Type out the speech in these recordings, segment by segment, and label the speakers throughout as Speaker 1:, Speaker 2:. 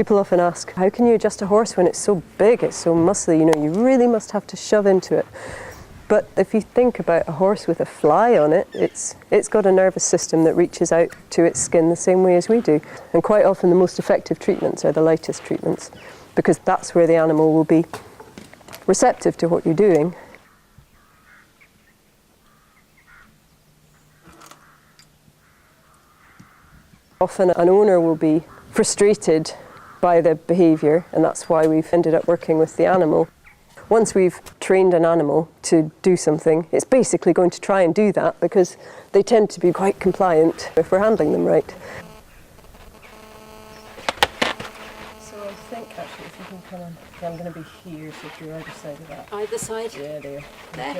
Speaker 1: People often ask, how can you adjust a horse when it's so big, it's so muscly, you know, you really must have to shove into it. But if you think about a horse with a fly on it, it's got a nervous system that reaches out to its skin the same way as we do. And quite often the most effective treatments are the lightest treatments, because that's where the animal will be receptive to what you're doing. Often an owner will be frustrated by the behaviour, and that's why we've ended up working with the animal. Once we've trained an animal to do something, it's basically going to try and do that because they tend to be quite compliant if we're handling them right. So I think actually if you can come on, I'm going to be here, so if you're either side of that.
Speaker 2: Either side?
Speaker 1: Yeah, there.
Speaker 2: There.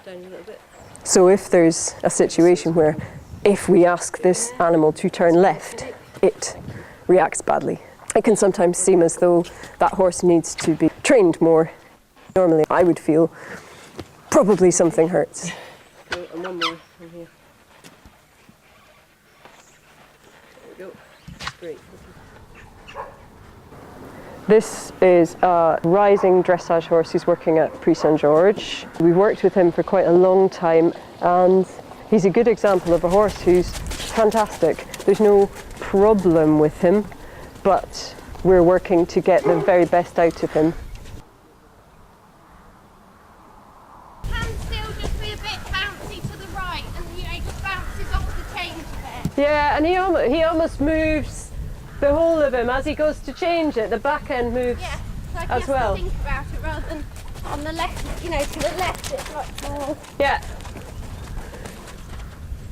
Speaker 1: Down a little bit. So if there's a situation where if we ask this animal to turn left, it reacts badly. It can sometimes seem as though that horse needs to be trained more. Normally I would feel probably something hurts. And one more from here. There we go. Great. This is a rising dressage horse who's working at Prix Saint George. We've worked with him for quite a long time, and he's a good example of a horse who's fantastic. There's no problem with him, but we're working to get the very best out of him.
Speaker 3: Can still just be a bit bouncy to the right, and he just bounces off the change a bit.
Speaker 1: Yeah, and he almost moves the whole of him as he goes to change it. The back end moves
Speaker 3: So I
Speaker 1: as well.
Speaker 3: think about it rather than on the left, you know, to the left it's like more.
Speaker 1: Yeah.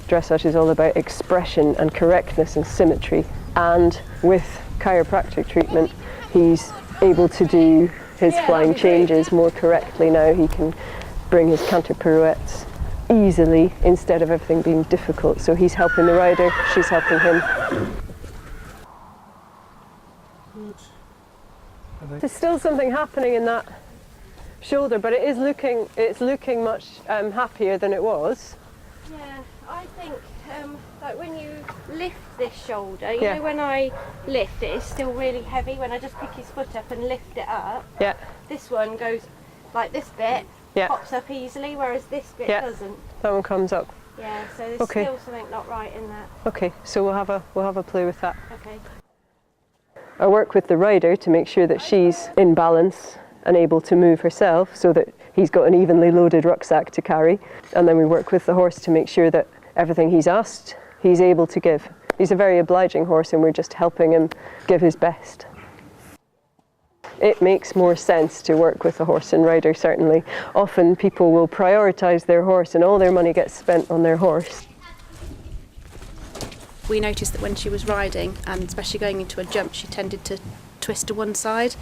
Speaker 1: Dressage is all about expression and correctness and symmetry, and with chiropractic treatment he's able to do his flying changes more correctly now. He can bring his canter pirouettes easily instead of everything being difficult. So he's helping the rider, she's helping him. There's still something happening in that shoulder, but it's looking much happier than it was.
Speaker 3: Yeah, I think like when you lift this shoulder, you know, when I lift it, it's still really heavy. When I just pick his foot up and lift it up, this one goes like this bit, pops up easily, whereas this bit doesn't.
Speaker 1: That one comes up.
Speaker 3: Yeah, so there's still something not right in that.
Speaker 1: Okay, so we'll have a play with that.
Speaker 3: Okay.
Speaker 1: I work with the rider to make sure that she's in balance and able to move herself, so that he's got an evenly loaded rucksack to carry. And then we work with the horse to make sure that everything he's asked, he's able to give. He's a very obliging horse, and we're just helping him give his best. It makes more sense to work with a horse and rider, certainly. Often people will prioritise their horse and all their money gets spent on their horse.
Speaker 2: We noticed that when she was riding, and especially going into a jump, she tended to twist to one side,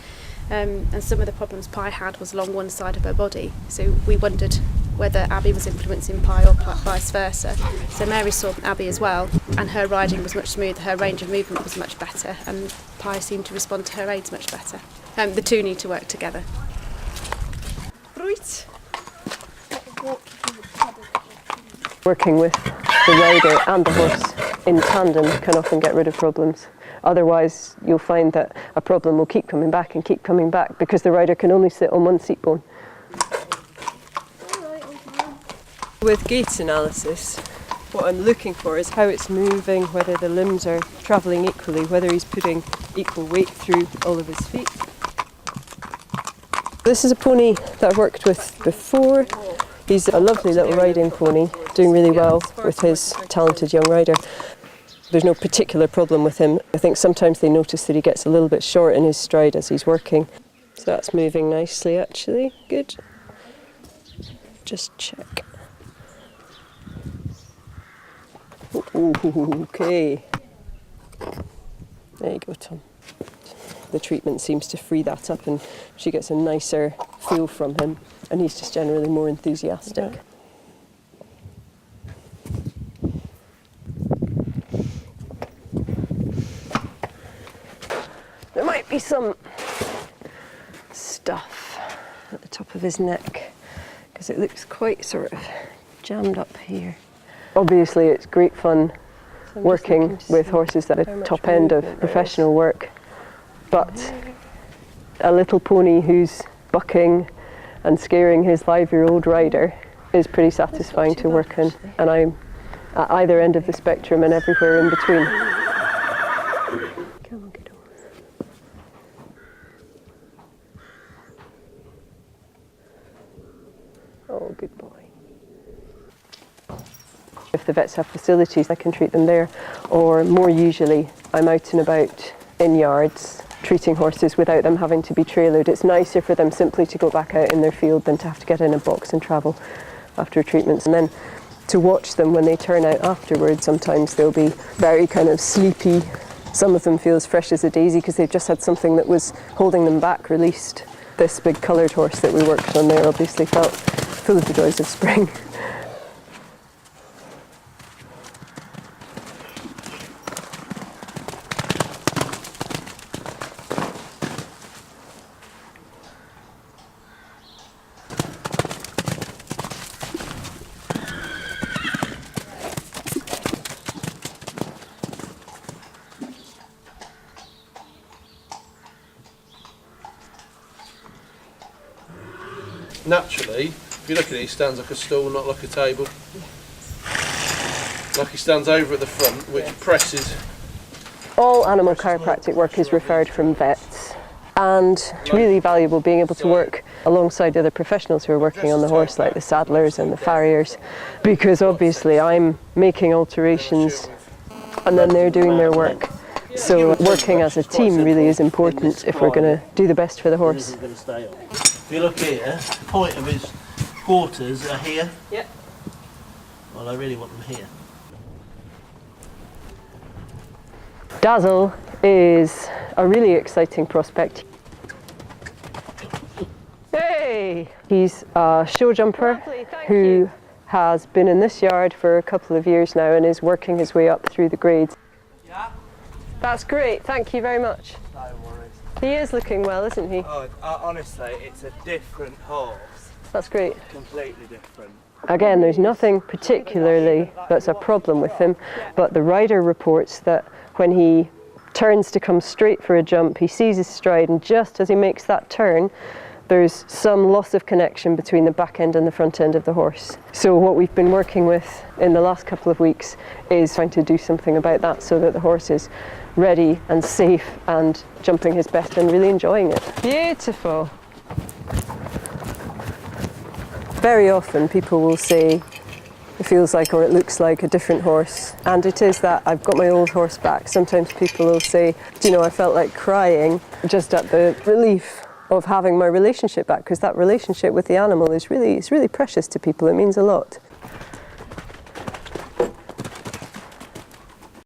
Speaker 2: and some of the problems Pi had was along one side of her body. So we wondered whether Abby was influencing Pi or vice versa. So Mary saw Abby as well, and her riding was much smoother, her range of movement was much better, and Pi seemed to respond to her aids much better. The two need to work together. Right.
Speaker 1: Working with the rider and the horse in tandem can often get rid of problems. Otherwise, you'll find that a problem will keep coming back and keep coming back because the rider can only sit on one seat bone. With gait analysis, what I'm looking for is how it's moving, whether the limbs are travelling equally, whether he's putting equal weight through all of his feet. This is a pony that I've worked with before. He's a lovely little riding pony, doing really well with his talented young rider. There's no particular problem with him. I think sometimes they notice that he gets a little bit short in his stride as he's working. So that's moving nicely, actually. Good. Just check. Ooh, okay. There you go, Tom. The treatment seems to free that up and she gets a nicer feel from him, and he's just generally more enthusiastic. There might be some stuff at the top of his neck because it looks quite sort of jammed up here. Obviously it's great fun working with horses at the top end of professional work, but a little pony who's bucking and scaring his 5-year-old rider is pretty satisfying to work in, and I'm at either end of the spectrum and everywhere in between. Come on, get on. Oh, good boy. If the vets have facilities, I can treat them there, or more usually I'm out and about in yards treating horses without them having to be trailered. It's nicer for them simply to go back out in their field than to have to get in a box and travel after treatments. And then to watch them when they turn out afterwards, sometimes they'll be very kind of sleepy. Some of them feel as fresh as a daisy because they've just had something that was holding them back released. This big coloured horse that we worked on there obviously felt full of the joys of spring.
Speaker 4: Naturally, if you look at it, he stands like a stool, not like a table. Like he stands over at the front, which presses.
Speaker 1: All animal chiropractic work is referred from vets, and it's really valuable being able to work alongside other professionals who are working on the horse, like the saddlers and the farriers, because obviously I'm making alterations and then they're doing their work. So working as a team really is important if we're going to do the best for the horse.
Speaker 5: If you look here, the point of his quarters are here.
Speaker 1: Yep.
Speaker 5: Well, I really want them here.
Speaker 1: Dazzle is a really exciting prospect. Hey! He's a show jumper who has been in this yard for a couple of years now and is working his way up through the grades.
Speaker 5: Yeah.
Speaker 1: That's great, thank you very much.
Speaker 5: No worries.
Speaker 1: He is looking well, isn't he?
Speaker 5: Oh, honestly, it's a different horse.
Speaker 1: That's great.
Speaker 5: Completely different.
Speaker 1: Again, there's nothing particularly that's a problem with him, but the rider reports that when he turns to come straight for a jump, he sees his stride, and just as he makes that turn, there's some loss of connection between the back end and the front end of the horse. So what we've been working with in the last couple of weeks is trying to do something about that so that the horse is ready and safe and jumping his best and really enjoying it. Beautiful. Very often people will say it feels like or it looks like a different horse, and it is that. I've got my old horse back. Sometimes people will say, do you know, I felt like crying just at the relief of having my relationship back, because that relationship with the animal is really precious to people. It means a lot.